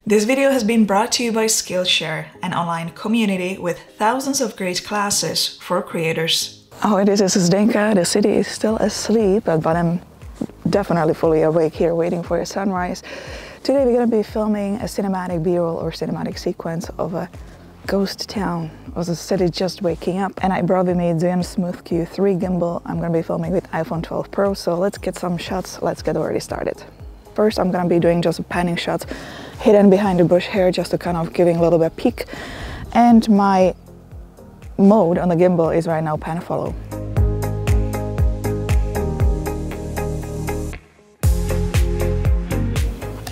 This video has been brought to you by Skillshare, an online community with thousands of great classes for creators. Oh, this is Zdenka. The city is still asleep, but I'm definitely fully awake here waiting for the sunrise. Today we're going to be filming a cinematic b-roll or cinematic sequence of a ghost town. It was a city just waking up, and I brought with me Zhiyun Smooth Q3 gimbal. I'm going to be filming with iPhone 12 Pro, so let's get some shots. Let's get already started. First, I'm going to be doing just panning shots hidden behind the bush here, just to kind of giving a little bit of peek. And my mode on the gimbal is right now pan follow.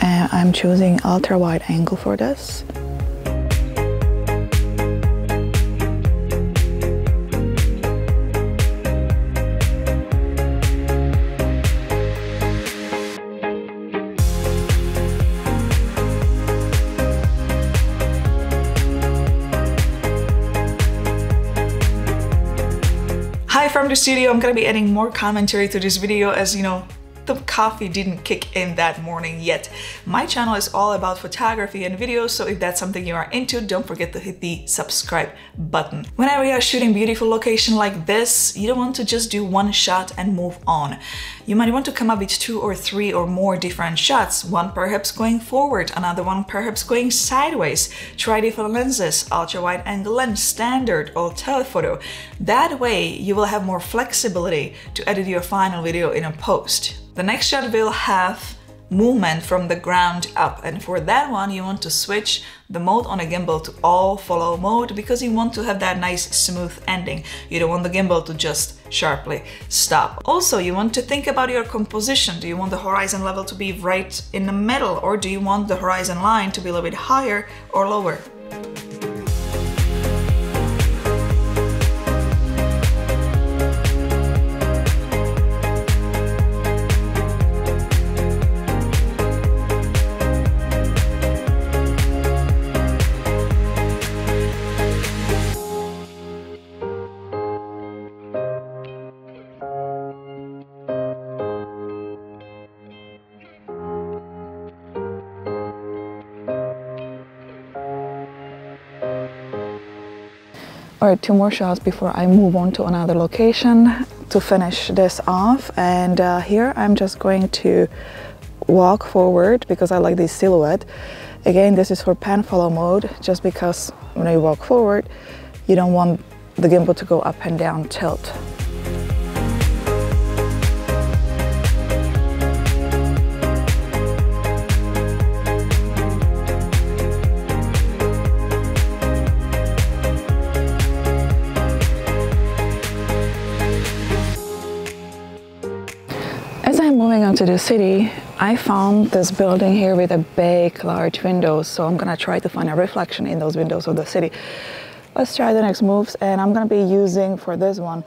And I'm choosing ultra wide angle for this. Hi from the studio. I'm gonna be adding more commentary to this video, as you know, the coffee didn't kick in that morning yet. My channel is all about photography and videos, so if that's something you are into, don't forget to hit the subscribe button. Whenever you are shooting beautiful location like this, you don't want to just do one shot and move on. You might want to come up with 2 or 3 or more different shots, one perhaps going forward, another one perhaps going sideways. Try different lenses, ultra wide angle lens, standard or telephoto. That way you will have more flexibility to edit your final video in a post. The next shot will have movement from the ground up, and for that one you want to switch the mode on a gimbal to all follow mode, because you want to have that nice smooth ending. You don't want the gimbal to just sharply stop. Also, you want to think about your composition. Do you want the horizon level to be right in the middle, or do you want the horizon line to be a little bit higher or lower? Alright, 2 more shots before I move on to another location to finish this off. And here I'm just going to walk forward because I like this silhouette. Again, this is for pan follow mode, just because when you walk forward, you don't want the gimbal to go up and down tilt. As I'm moving onto the city, I found this building here with a big, large windows, so I'm gonna try to find a reflection in those windows of the city. Let's try the next moves, and I'm gonna be using for this one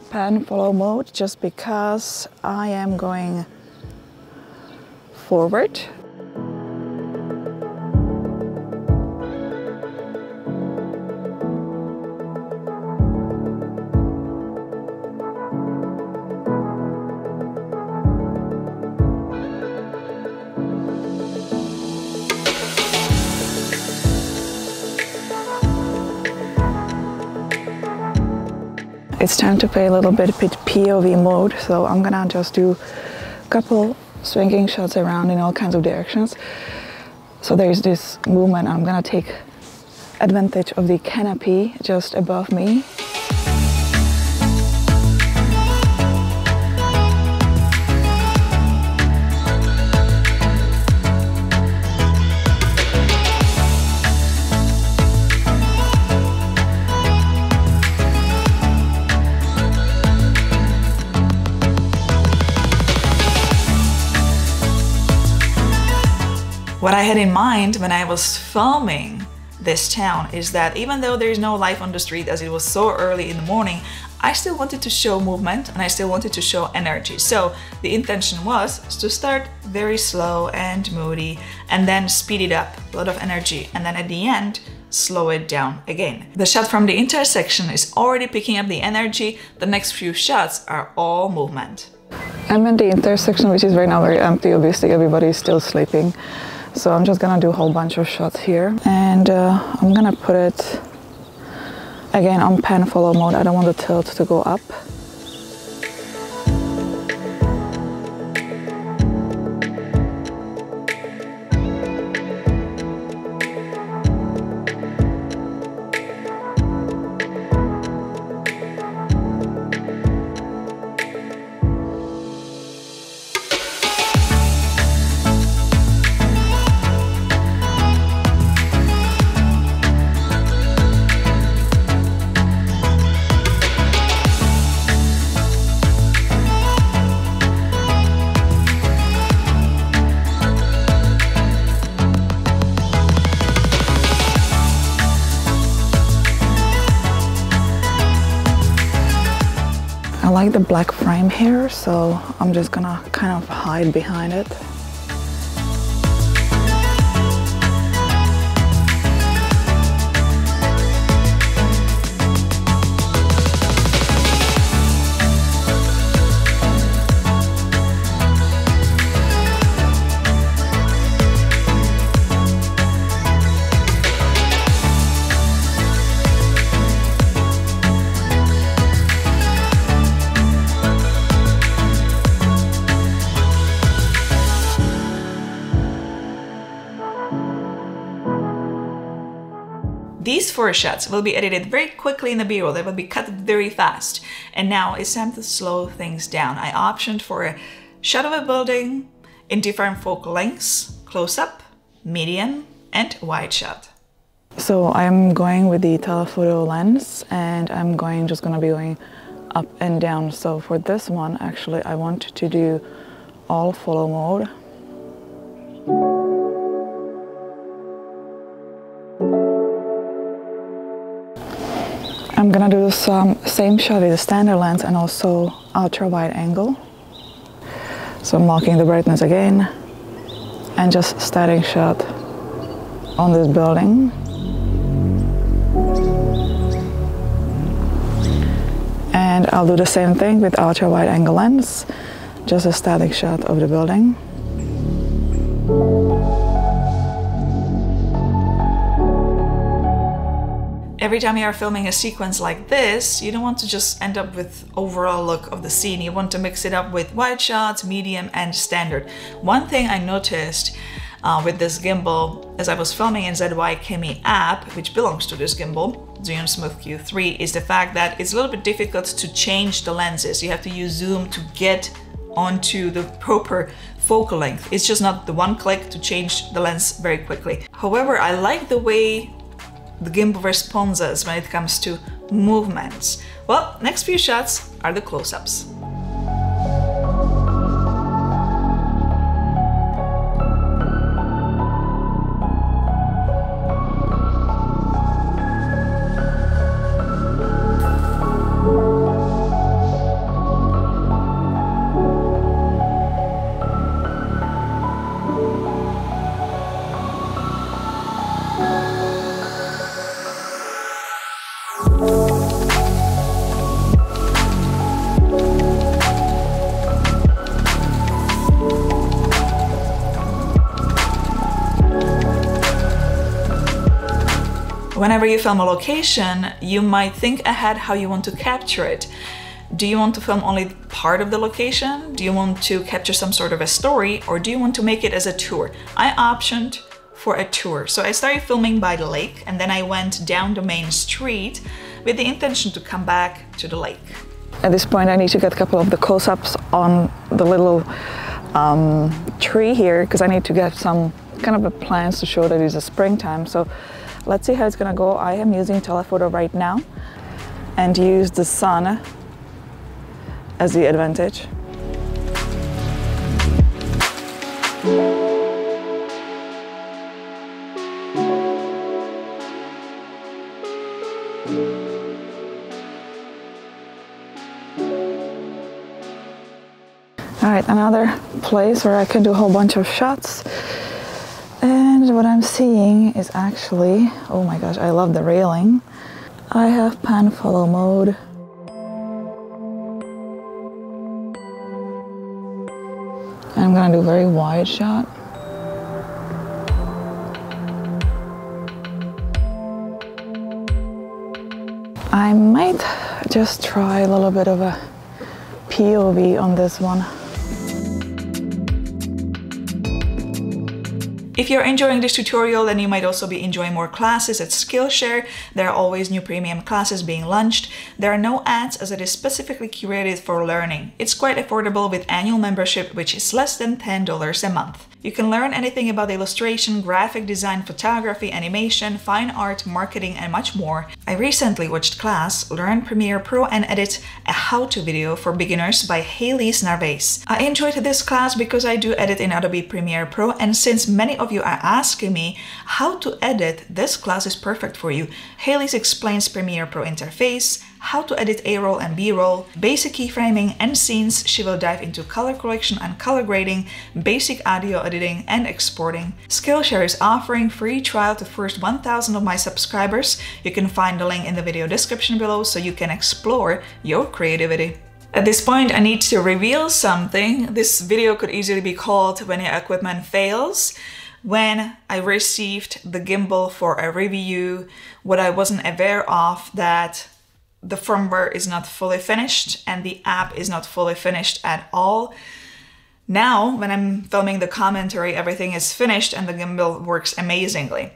pan follow mode, just because I am going forward. It's time to play a little bit with POV mode, so I'm gonna just do a couple swinging shots around in all kinds of directions. So there's this movement. I'm gonna take advantage of the canopy just above me. What I had in mind when I was filming this town is that even though there is no life on the street, as it was so early in the morning, I still wanted to show movement and I still wanted to show energy. So the intention was to start very slow and moody and then speed it up, a lot of energy, and then at the end slow it down again. The shot from the intersection is already picking up the energy. The next few shots are all movement. I'm in the intersection, which is right now very empty. Obviously everybody is still sleeping. So I'm just gonna do a whole bunch of shots here, and I'm gonna put it again on pan follow mode. I don't want the tilt to go up. I like the black frame here, so I'm just gonna kind of hide behind it. These 4 shots will be edited very quickly in the B-roll. They will be cut very fast. And now it's time to slow things down. I optioned for a shot of a building in different focal lengths, close-up, medium, and wide shot. So I'm going with the telephoto lens, and I'm just gonna be going up and down. So for this one, actually, I want to do all follow mode. I'm gonna do some same shot with the standard lens and also ultra wide angle. So I'm locking the brightness again and just static shot on this building. And I'll do the same thing with ultra wide angle lens, just a static shot of the building. Every time you are filming a sequence like this, you don't want to just end up with overall look of the scene. You want to mix it up with wide shots, medium, and standard. One thing I noticed with this gimbal as I was filming in ZY app, which belongs to this gimbal, Zhiyun Smooth Q3, is the fact that it's a little bit difficult to change the lenses. You have to use zoom to get onto the proper focal length. It's just not the one click to change the lens very quickly. However, I like the way the gimbal responds when it comes to movements. Well, next few shots are the close-ups. Whenever you film a location, you might think ahead how you want to capture it. Do you want to film only part of the location? Do you want to capture some sort of a story? Or do you want to make it as a tour? I optioned for a tour. So I started filming by the lake, and then I went down the main street with the intention to come back to the lake. At this point, I need to get a couple of the close-ups on the little tree here, because I need to get some kind of a plans to show that it's a springtime. So let's see how it's gonna go. I am using telephoto right now and use the sun as the advantage. All right, another place where I can do a whole bunch of shots. And what I'm seeing is actually, oh my gosh, I love the railing. I have pan follow mode. I'm gonna do very wide shot. I might just try a little bit of a POV on this one. If you're enjoying this tutorial, then you might also be enjoying more classes at Skillshare. There are always new premium classes being launched. There are no ads as it is specifically curated for learning. It's quite affordable with annual membership, which is less than $10 a month. You can learn anything about illustration, graphic design, photography, animation, fine art, marketing, and much more. I recently watched class Learn Premiere Pro and Edit, a how-to video for beginners by Hailey Narvaez. I enjoyed this class because I do edit in Adobe Premiere Pro, and since many of you are asking me how to edit, this class is perfect for you. Hailey explains Premiere Pro interface, how to edit A-roll and B-roll, basic keyframing and scenes. She will dive into color correction and color grading, basic audio editing and exporting. Skillshare is offering free trial to first 1,000 of my subscribers. You can find the link in the video description below so you can explore your creativity. At this point, I need to reveal something. This video could easily be called When Your Equipment Fails. When I received the gimbal for a review, what I wasn't aware of that the firmware is not fully finished and the app is not fully finished at all. Now, when I'm filming the commentary, everything is finished and the gimbal works amazingly.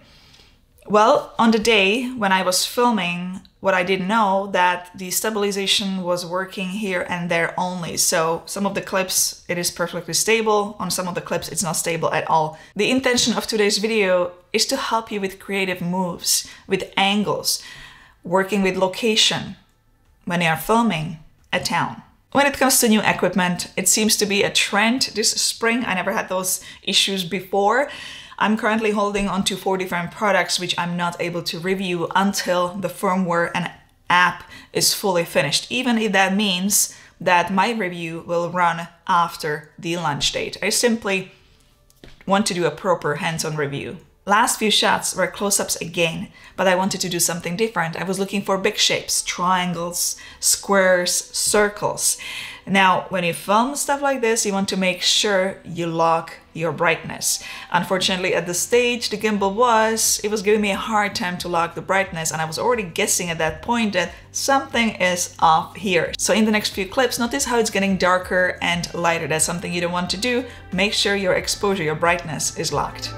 Well, on the day when I was filming, what I didn't know that the stabilization was working here and there only. So some of the clips, it is perfectly stable. On some of the clips, it's not stable at all. The intention of today's video is to help you with creative moves, with angles, working with location when you are filming a town. When it comes to new equipment, it seems to be a trend this spring. I never had those issues before. I'm currently holding on to 4 different products which I'm not able to review until the firmware and app is fully finished, even if that means that my review will run after the launch date. I simply want to do a proper hands-on review. Last few shots were close-ups again, but I wanted to do something different. I was looking for big shapes, triangles, squares, circles. Now, when you film stuff like this, you want to make sure you lock your brightness. Unfortunately, at the stage the gimbal was giving me a hard time to lock the brightness, and I was already guessing at that point that something is off here. So in the next few clips, notice how it's getting darker and lighter. That's something you don't want to do. Make sure your exposure, your brightness is locked.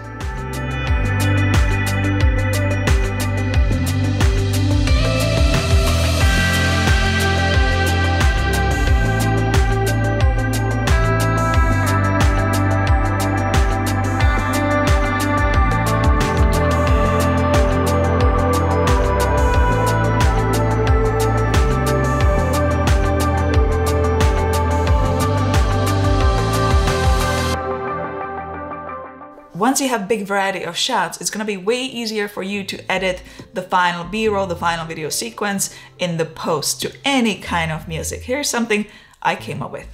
Once you have big variety of shots, it's gonna be way easier for you to edit the final B-roll, the final video sequence in the post to any kind of music. Here's something I came up with.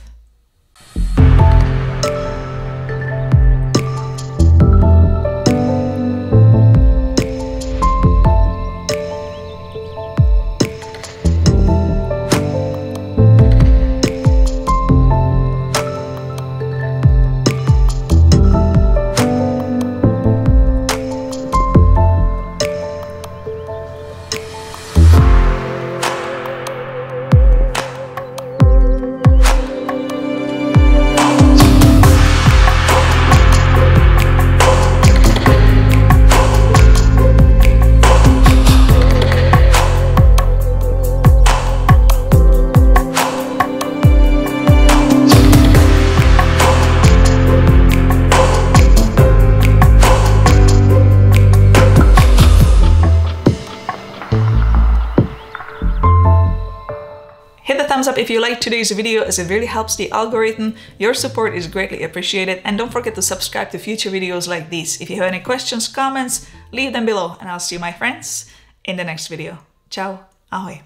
Hit the thumbs up if you liked today's video, as it really helps the algorithm. Your support is greatly appreciated, and don't forget to subscribe to future videos like these. If you have any questions, comments, leave them below, and I'll see you, my friends, in the next video. Ciao, ahoy.